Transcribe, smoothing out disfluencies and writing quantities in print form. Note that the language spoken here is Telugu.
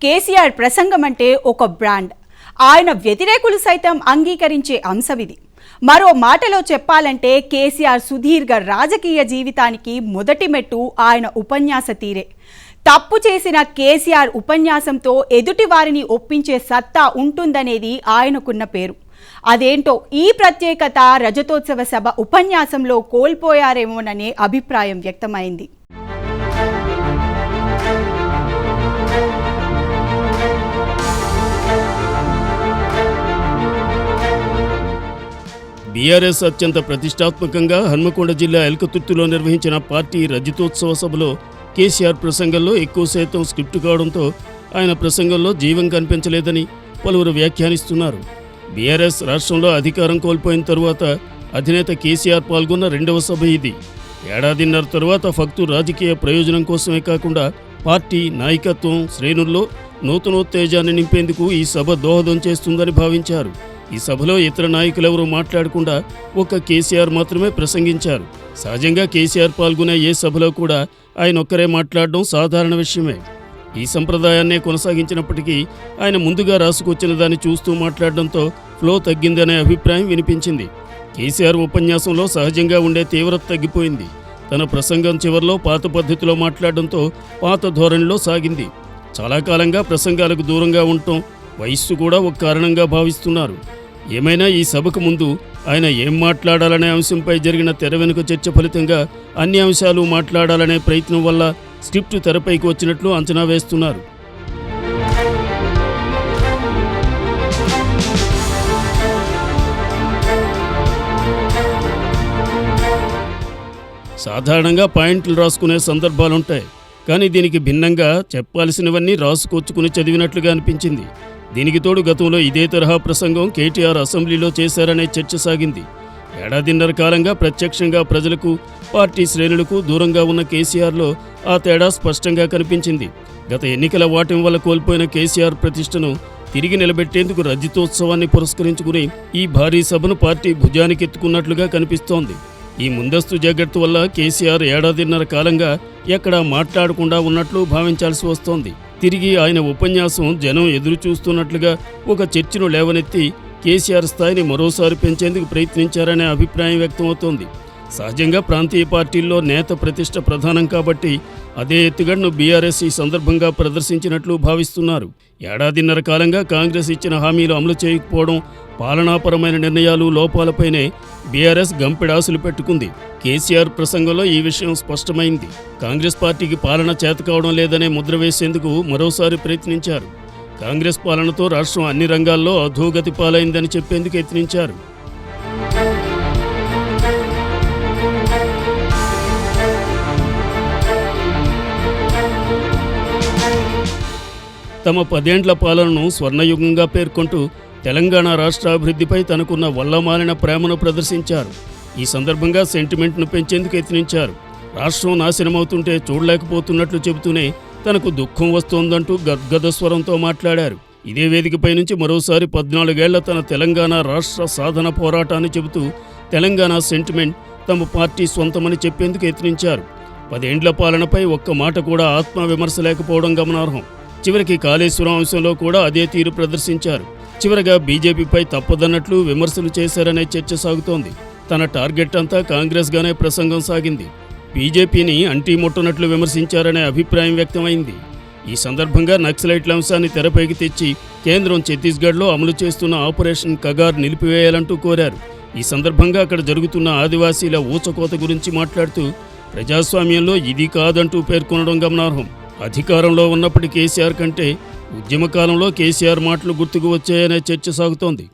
కేసీఆర్ ప్రసంగం అంటే ఒక బ్రాండ్. ఆయన వ్యతిరేకులు సైతం అంగీకరించే అంశమిది. మరో మాటలో చెప్పాలంటే కేసీఆర్ సుదీర్ఘ రాజకీయ జీవితానికి మొదటి మెట్టు ఆయన ఉపన్యాస తీరే. తప్పు చేసిన కేసీఆర్ ఉపన్యాసంతో ఎదుటి వారిని ఒప్పించే సత్తా ఉంటుందనేది ఆయనకున్న పేరు. అదేంటో ఈ ప్రత్యేకత రజతోత్సవ సభ ఉపన్యాసంలో కోల్పోయారేమోననే అభిప్రాయం వ్యక్తమైంది. బీఆర్ఎస్ అత్యంత ప్రతిష్టాత్మకంగా హన్మకొండ జిల్లా ఎల్కతుర్తిలో నిర్వహించిన పార్టీ రజతోత్సవ సభలో కేసీఆర్ ప్రసంగంలో ఎక్కువ శాతం స్క్రిప్ట్ కావడంతో ఆయన ప్రసంగంలో జీవం కనిపించలేదని పలువురు వ్యాఖ్యానిస్తున్నారు. బీఆర్ఎస్ రాష్ట్రంలో అధికారం కోల్పోయిన తరువాత అధినేత కేసీఆర్ పాల్గొన్న రెండవ సభ ఇది. ఏడాదిన్నర తరువాత ఫక్తు రాజకీయ ప్రయోజనం కోసమే కాకుండా పార్టీ నాయకత్వం శ్రేణుల్లో నూతనోత్తేజాన్ని నింపేందుకు ఈ సభ దోహదం చేస్తుందని భావించారు. ఈ సభలో ఇతర నాయకులెవరూ మాట్లాడకుండా ఒక్క కేసీఆర్ మాత్రమే ప్రసంగించారు. సహజంగా కేసీఆర్ పాల్గొనే ఏ సభలో కూడా ఆయన ఒక్కరే మాట్లాడడం సాధారణ విషయమే. ఈ సంప్రదాయాన్నే కొనసాగించినప్పటికీ ఆయన ముందుగా రాసుకొచ్చిన దాన్ని చూస్తూ మాట్లాడడంతో ఫ్లో తగ్గిందనే అభిప్రాయం వినిపించింది. కేసీఆర్ ఉపన్యాసంలో సహజంగా ఉండే తీవ్రత తగ్గిపోయింది. తన ప్రసంగం చివరిలో పాత పద్ధతిలో మాట్లాడడంతో పాత ధోరణిలో సాగింది. చాలా కాలంగా ప్రసంగాలకు దూరంగా ఉండటం, వయస్సు కూడా ఒక కారణంగా భావిస్తున్నారు. ఏమైనా ఈ సభకు ముందు ఆయన ఏం మాట్లాడాలనే అంశంపై జరిగిన తెర వెనుక చర్చ ఫలితంగా అన్ని అంశాలు మాట్లాడాలనే ప్రయత్నం వల్ల స్క్రిప్ట్ తెరపైకి వచ్చినట్లు అంచనా వేస్తున్నారు. సాధారణంగా పాయింట్లు రాసుకునే సందర్భాలుంటాయి. కానీ దీనికి భిన్నంగా చెప్పాల్సినవన్నీ రాసుకొచ్చుకుని చదివినట్లుగా అనిపించింది. దీనికి తోడు గతంలో ఇదే తరహా ప్రసంగం కేటీఆర్ అసెంబ్లీలో చేశారనే చర్చ సాగింది. ఏడాదిన్నర కాలంగా ప్రత్యక్షంగా ప్రజలకు, పార్టీ శ్రేణులకు దూరంగా ఉన్న కేసీఆర్లో ఆ తేడా స్పష్టంగా కనిపించింది. గత ఎన్నికల ఓటమి వల్ల కోల్పోయిన కేసీఆర్ ప్రతిష్టను తిరిగి నిలబెట్టేందుకు రజతోత్సవాన్ని పురస్కరించుకుని ఈ భారీ సభను పార్టీ భుజానికెత్తుకున్నట్లుగా కనిపిస్తోంది. ఈ ముందస్తు జాగ్రత్త వల్ల కేసీఆర్ ఏడాదిన్నర కాలంగా ఎక్కడా మాట్లాడకుండా ఉన్నట్లు భావించాల్సి వస్తోంది. తిరిగి ఆయన ఉపన్యాసం జనం ఎదురు చూస్తున్నట్లుగా ఒక చర్చను లేవనెత్తి కేసీఆర్ స్థాయిని మరోసారి పెంచేందుకు ప్రయత్నించారనే అభిప్రాయం వ్యక్తమవుతోంది. సహజంగా ప్రాంతీయ పార్టీల్లో నేత ప్రతిష్ట ప్రధానం కాబట్టి అదే ఎత్తుగడను బీఆర్ఎస్ ఈ సందర్భంగా ప్రదర్శించినట్లు భావిస్తున్నారు. ఏడాదిన్నర కాలంగా కాంగ్రెస్ ఇచ్చిన హామీలు అమలు చేయకపోవడం, పాలనాపరమైన నిర్ణయాలు, లోపాలపైనే బీఆర్ఎస్ గంపెడాసులు పెట్టుకుంది. కేసీఆర్ ప్రసంగంలో ఈ విషయం స్పష్టమైంది. కాంగ్రెస్ పార్టీకి పాలన చేతకావడం లేదనే ముద్ర వేసేందుకు మరోసారి ప్రయత్నించారు. కాంగ్రెస్ పాలనతో రాష్ట్రం అన్ని రంగాల్లో అధోగతి పాలైందని చెప్పేందుకు యత్నించారు. తమ 10 ఏండ్ల పాలనను స్వర్ణయుగంగా పేర్కొంటూ తెలంగాణ రాష్ట్ర అభివృద్ధిపై తనకున్న వల్లమాలిన ప్రేమను ప్రదర్శించారు. ఈ సందర్భంగా సెంటిమెంట్ను పెంచేందుకు యత్నించారు. రాష్ట్రం నాశనమవుతుంటే చూడలేకపోతున్నట్లు చెబుతూనే తనకు దుఃఖం వస్తోందంటూ గద్గద స్వరంతో మాట్లాడారు. ఇదే వేదికపై నుంచి మరోసారి 14 ఏళ్ల తన తెలంగాణ రాష్ట్ర సాధన పోరాటాన్ని చెబుతూ తెలంగాణ సెంటిమెంట్ తమ పార్టీ సొంతమని చెప్పేందుకు యత్నించారు. 10 ఏండ్ల పాలనపై ఒక్క మాట కూడా ఆత్మవిమర్శ లేకపోవడం గమనార్హం. చివరికి కాళేశ్వరం అంశంలో కూడా అదే తీరు ప్రదర్శించారు. చివరగా బీజేపీపై తప్పదన్నట్లు విమర్శలు చేశారనే చర్చ సాగుతోంది. తన టార్గెట్ అంతా కాంగ్రెస్గానే ప్రసంగం సాగింది. బీజేపీని అంటీముట్టనట్లు విమర్శించారనే అభిప్రాయం వ్యక్తమైంది. ఈ సందర్భంగా నక్సలైట్ల అంశాన్ని తెరపైకి తెచ్చి కేంద్రం ఛత్తీస్గఢ్లో అమలు చేస్తున్న ఆపరేషన్ కగార్ నిలిపివేయాలంటూ కోరారు. ఈ సందర్భంగా అక్కడ జరుగుతున్న ఆదివాసీల ఊచకోత గురించి మాట్లాడుతూ ప్రజాస్వామ్యంలో ఇది కాదంటూ పేర్కొనడం గమనార్హం. అధికారంలో ఉన్నప్పటి కేసీఆర్ కంటే ఉద్యమకాలంలో కేసీఆర్ మాటలు గుర్తుకు వచ్చాయనే చర్చ సాగుతోంది.